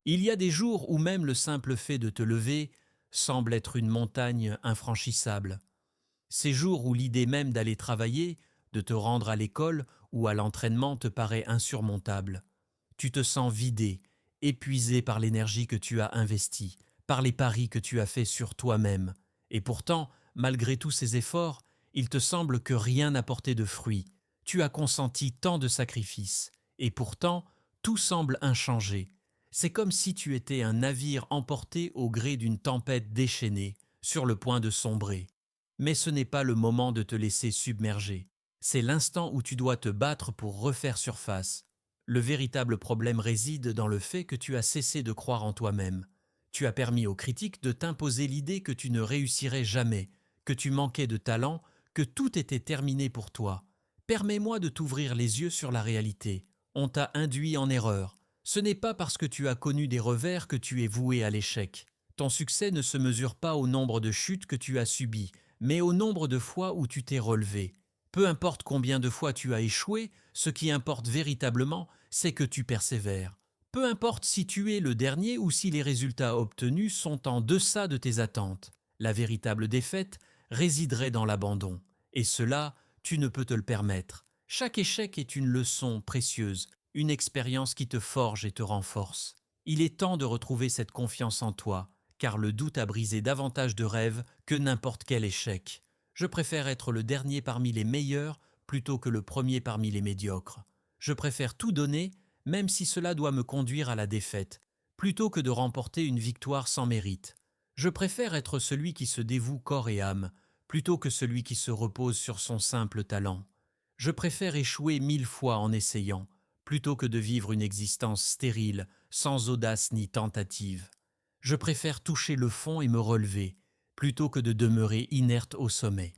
Il y a des jours où même le simple fait de te lever semble être une montagne infranchissable. Ces jours où l'idée même d'aller travailler, de te rendre à l'école ou à l'entraînement te paraît insurmontable. Tu te sens vidé, épuisé par l'énergie que tu as investie, par les paris que tu as faits sur toi-même. Et pourtant, malgré tous ces efforts, il te semble que rien n'a porté de fruits. Tu as consenti tant de sacrifices, et pourtant, tout semble inchangé. C'est comme si tu étais un navire emporté au gré d'une tempête déchaînée, sur le point de sombrer. Mais ce n'est pas le moment de te laisser submerger. C'est l'instant où tu dois te battre pour refaire surface. Le véritable problème réside dans le fait que tu as cessé de croire en toi-même. Tu as permis aux critiques de t'imposer l'idée que tu ne réussirais jamais, que tu manquais de talent, que tout était terminé pour toi. Permets-moi de t'ouvrir les yeux sur la réalité. On t'a induit en erreur. Ce n'est pas parce que tu as connu des revers que tu es voué à l'échec. Ton succès ne se mesure pas au nombre de chutes que tu as subies, mais au nombre de fois où tu t'es relevé. Peu importe combien de fois tu as échoué, ce qui importe véritablement, c'est que tu persévères. Peu importe si tu es le dernier ou si les résultats obtenus sont en deçà de tes attentes. La véritable défaite résiderait dans l'abandon. Et cela, tu ne peux te le permettre. Chaque échec est une leçon précieuse, une expérience qui te forge et te renforce. Il est temps de retrouver cette confiance en toi, car le doute a brisé davantage de rêves que n'importe quel échec. Je préfère être le dernier parmi les meilleurs plutôt que le premier parmi les médiocres. Je préfère tout donner, même si cela doit me conduire à la défaite, plutôt que de remporter une victoire sans mérite. Je préfère être celui qui se dévoue corps et âme, plutôt que celui qui se repose sur son simple talent. Je préfère échouer 1000 fois en essayant, plutôt que de vivre une existence stérile, sans audace ni tentative. Je préfère toucher le fond et me relever, plutôt que de demeurer inerte au sommet.